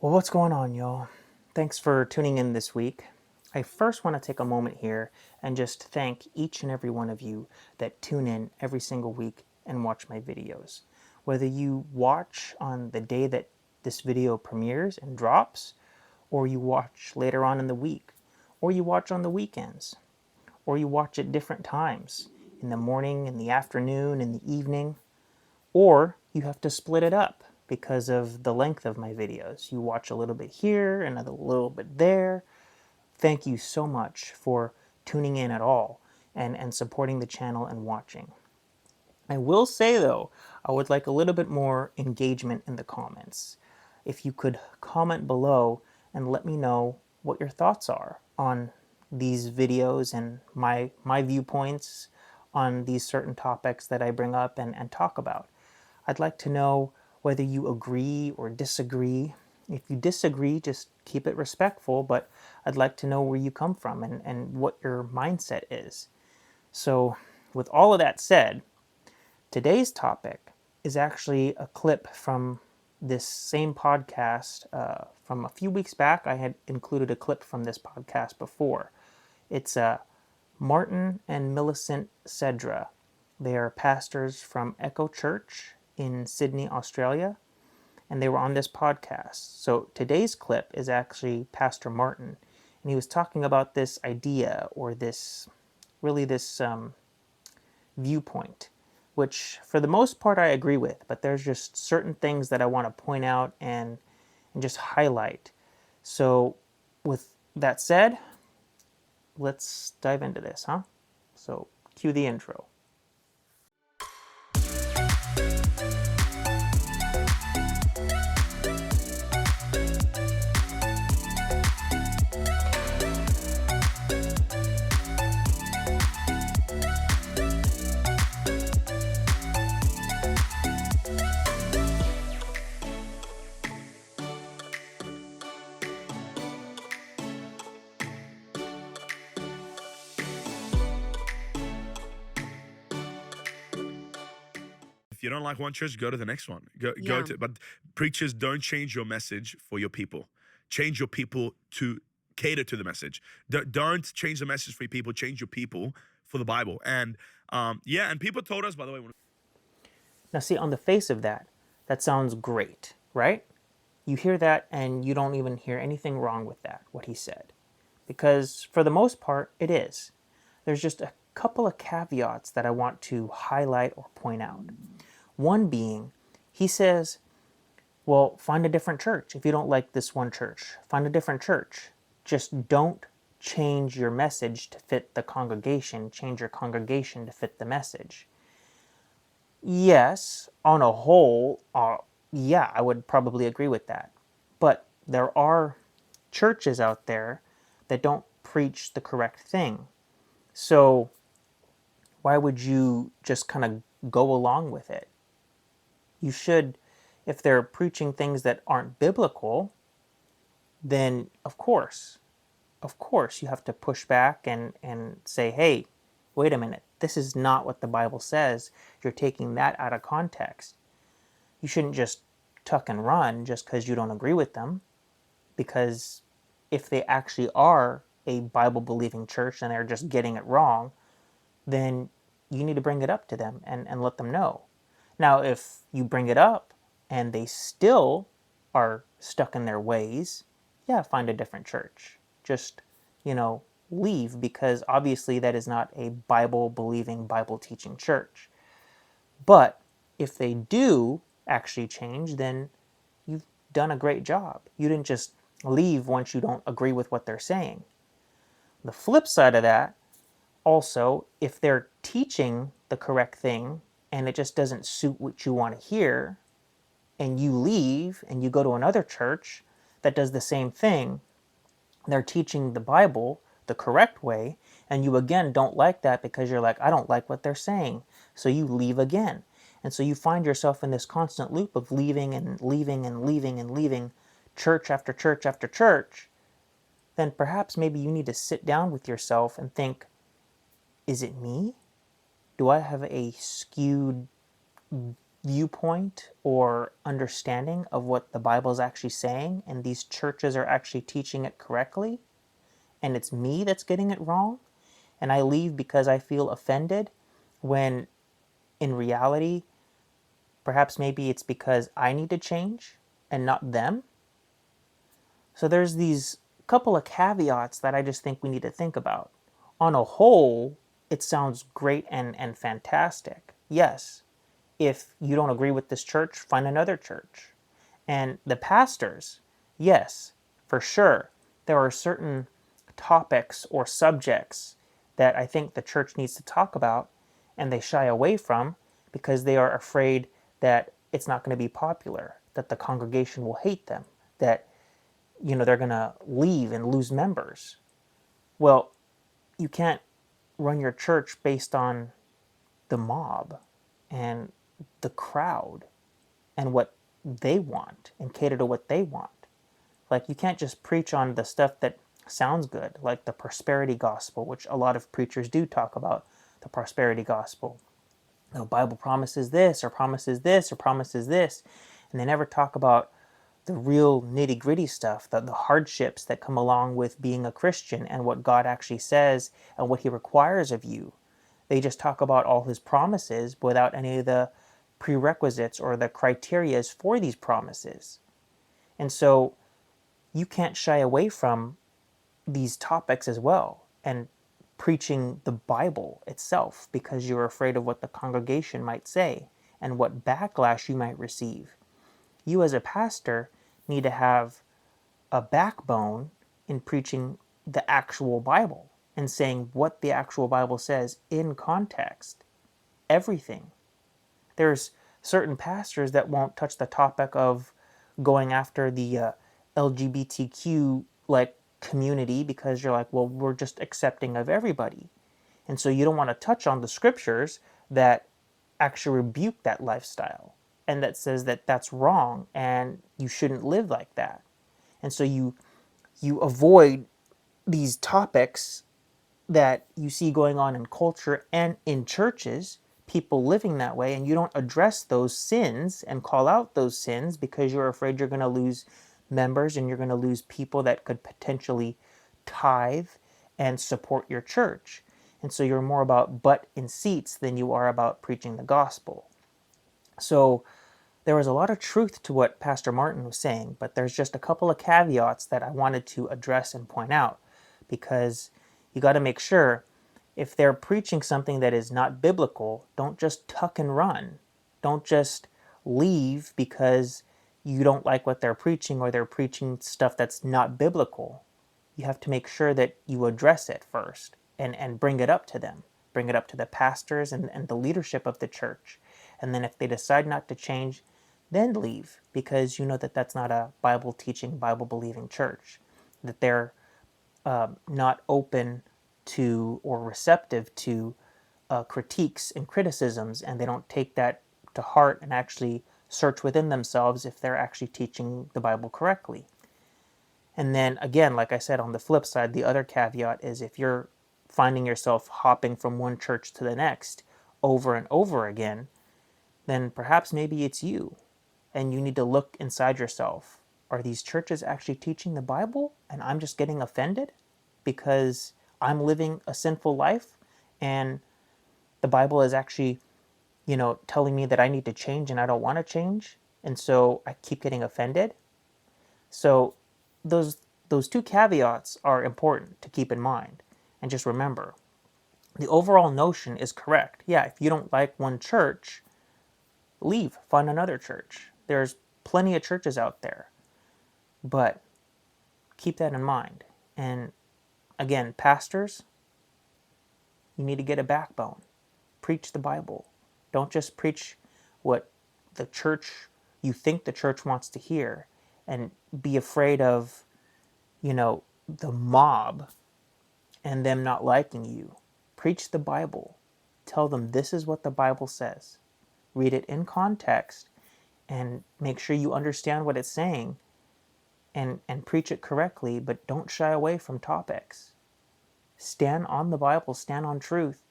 Well, what's going on, y'all? Thanks for tuning in this week. I first want to take a moment here and just thank each and every one of you that tune in every single week and watch my videos. Whether you watch on the day that this video premieres and drops, or you watch later on in the week, or you watch on the weekends, or you watch at different times, in the morning, in the afternoon, in the evening, or you have to split it up because of the length of my videos. You watch a little bit here and a little bit there. Thank you so much for tuning in at all and supporting the channel and watching. I will say though, I would like a little bit more engagement in the comments. If you could comment below and let me know what your thoughts are on these videos and my viewpoints on these certain topics that I bring up and talk about. I'd like to know whether you agree or disagree. If you disagree, just keep it respectful, but I'd like to know where you come from and what your mindset is. So, with all of that said, today's topic is actually a clip from this same podcast from a few weeks back. I had included a clip from this podcast before. It's Martin and Millicent Sedra. They are pastors from Echo Church in Sydney, Australia, and they were on this podcast. So today's clip is actually Pastor Martin, and he was talking about this idea or this viewpoint, which for the most part I agree with, but there's just certain things that I want to point out and just highlight. So with that said, let's dive into this, huh? So cue the intro. If you don't like one church, go to the next one. Go Yeah. to. But preachers, don't change your message for your people. Change your people to cater to the message. Don't change the message for your people. Change your people for the Bible. And and people told us, by the way. Now see, on the face of that, that sounds great, right? You hear that and you don't even hear anything wrong with that, what he said. Because for the most part, it is. There's just a couple of caveats that I want to highlight or point out. One being, he says, well, find a different church. If you don't like this one church, find a different church. Just don't change your message to fit the congregation. Change your congregation to fit the message. Yes, on a whole, yeah, I would probably agree with that. But there are churches out there that don't preach the correct thing. So why would you just kind of go along with it? You should, if they're preaching things that aren't biblical, then of course you have to push back and say, hey, wait a minute, this is not what the Bible says. You're taking that out of context. You shouldn't just tuck and run just because you don't agree with them, because if they actually are a Bible-believing church and they're just getting it wrong, then you need to bring it up to them and let them know. Now, if you bring it up and they still are stuck in their ways, yeah, find a different church. Just, leave, because obviously that is not a Bible-believing, Bible-teaching church. But if they do actually change, then you've done a great job. You didn't just leave once you don't agree with what they're saying. The flip side of that, also, if they're teaching the correct thing and it just doesn't suit what you want to hear, and you leave and you go to another church that does the same thing, they're teaching the Bible the correct way, and you again don't like that because you're like, I don't like what they're saying. So you leave again. And so you find yourself in this constant loop of leaving and leaving and leaving and leaving church after church after church. Then perhaps maybe you need to sit down with yourself and think, is it me? Do I have a skewed viewpoint or understanding of what the Bible is actually saying, and these churches are actually teaching it correctly, and it's me that's getting it wrong, and I leave because I feel offended, when in reality, perhaps maybe it's because I need to change and not them. So there's these couple of caveats that I just think we need to think about. On a whole, it sounds great and fantastic. Yes, if you don't agree with this church, find another church. And the pastors, yes, for sure, there are certain topics or subjects that I think the church needs to talk about and they shy away from because they are afraid that it's not going to be popular, that the congregation will hate them, that they're going to leave and lose members. Well, you can't run your church based on the mob and the crowd and what they want and cater to what they want. Like, you can't just preach on the stuff that sounds good, like the prosperity gospel, which a lot of preachers do talk about the prosperity gospel. The Bible promises this, or promises this, or promises this, and they never talk about the real nitty gritty stuff, the hardships that come along with being a Christian and what God actually says and what He requires of you. They just talk about all His promises without any of the prerequisites or the criterias for these promises. And so you can't shy away from these topics as well and preaching the Bible itself because you're afraid of what the congregation might say and what backlash you might receive. You, as a pastor, need to have a backbone in preaching the actual Bible and saying what the actual Bible says in context. Everything. There's certain pastors that won't touch the topic of going after the LGBTQ community because you're like, well, we're just accepting of everybody. And so you don't want to touch on the scriptures that actually rebuke that lifestyle and that says that that's wrong and you shouldn't live like that. And so you avoid these topics that you see going on in culture and in churches, people living that way, and you don't address those sins and call out those sins because you're afraid you're going to lose members and you're going to lose people that could potentially tithe and support your church. And so you're more about butt in seats than you are about preaching the gospel. So there was a lot of truth to what Pastor Martin was saying, but there's just a couple of caveats that I wanted to address and point out because you got to make sure if they're preaching something that is not biblical, don't just tuck and run. Don't just leave because you don't like what they're preaching or they're preaching stuff that's not biblical. You have to make sure that you address it first and bring it up to them. Bring it up to the pastors and the leadership of the church. And then if they decide not to change, then leave because you know that that's not a Bible teaching, Bible believing church. That they're not open to or receptive to critiques and criticisms, and they don't take that to heart and actually search within themselves if they're actually teaching the Bible correctly. And then again, like I said, on the flip side, the other caveat is if you're finding yourself hopping from one church to the next over and over again, then perhaps maybe it's you and you need to look inside yourself. Are these churches actually teaching the Bible and I'm just getting offended because I'm living a sinful life and the Bible is actually, telling me that I need to change and I don't want to change, and so I keep getting offended? So those those two caveats are important to keep in mind. And just remember, the overall notion is correct. Yeah, if you don't like one church, leave, find another church. There's plenty of churches out there. But keep that in mind. And again, pastors, you need to get a backbone. Preach the Bible. Don't just preach what the church, you think the church wants to hear, and be afraid of, the mob and them not liking you. Preach the Bible. Tell them this is what the Bible says. Read it in context and make sure you understand what it's saying and preach it correctly, but don't shy away from topics. Stand on the Bible, stand on truth,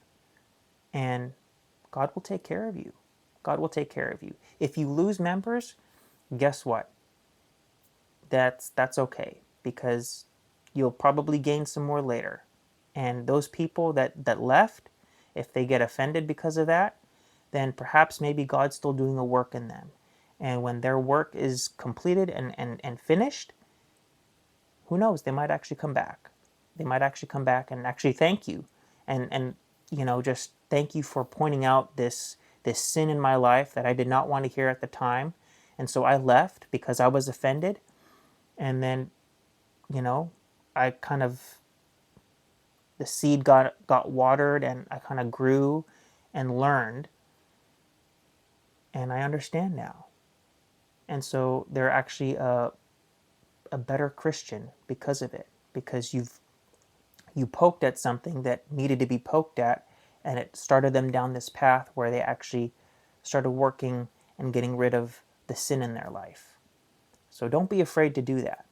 and God will take care of you. God will take care of you. If you lose members, guess what? That's okay, because you'll probably gain some more later. And those people that left, if they get offended because of that, then perhaps maybe God's still doing a work in them. And when their work is completed and finished, who knows? They might actually come back. They might actually come back and actually thank you, and just thank you for pointing out this sin in my life that I did not want to hear at the time, and so I left because I was offended, and then you know I kind of the seed got watered, and I kind of grew and learned, and I understand now, and so they're actually a better Christian because of it, because you poked at something that needed to be poked at, and it started them down this path where they actually started working and getting rid of the sin in their life. So don't be afraid to do that.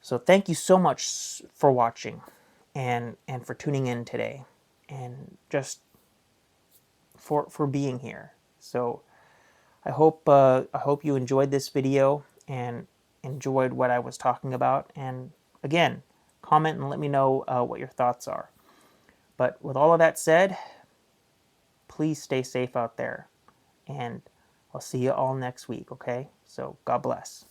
So thank you so much for watching and for tuning in today, and just for being here. So I hope you enjoyed this video and enjoyed what I was talking about. And again, comment and let me know what your thoughts are. But with all of that said, please stay safe out there. And I'll see you all next week, okay? So God bless.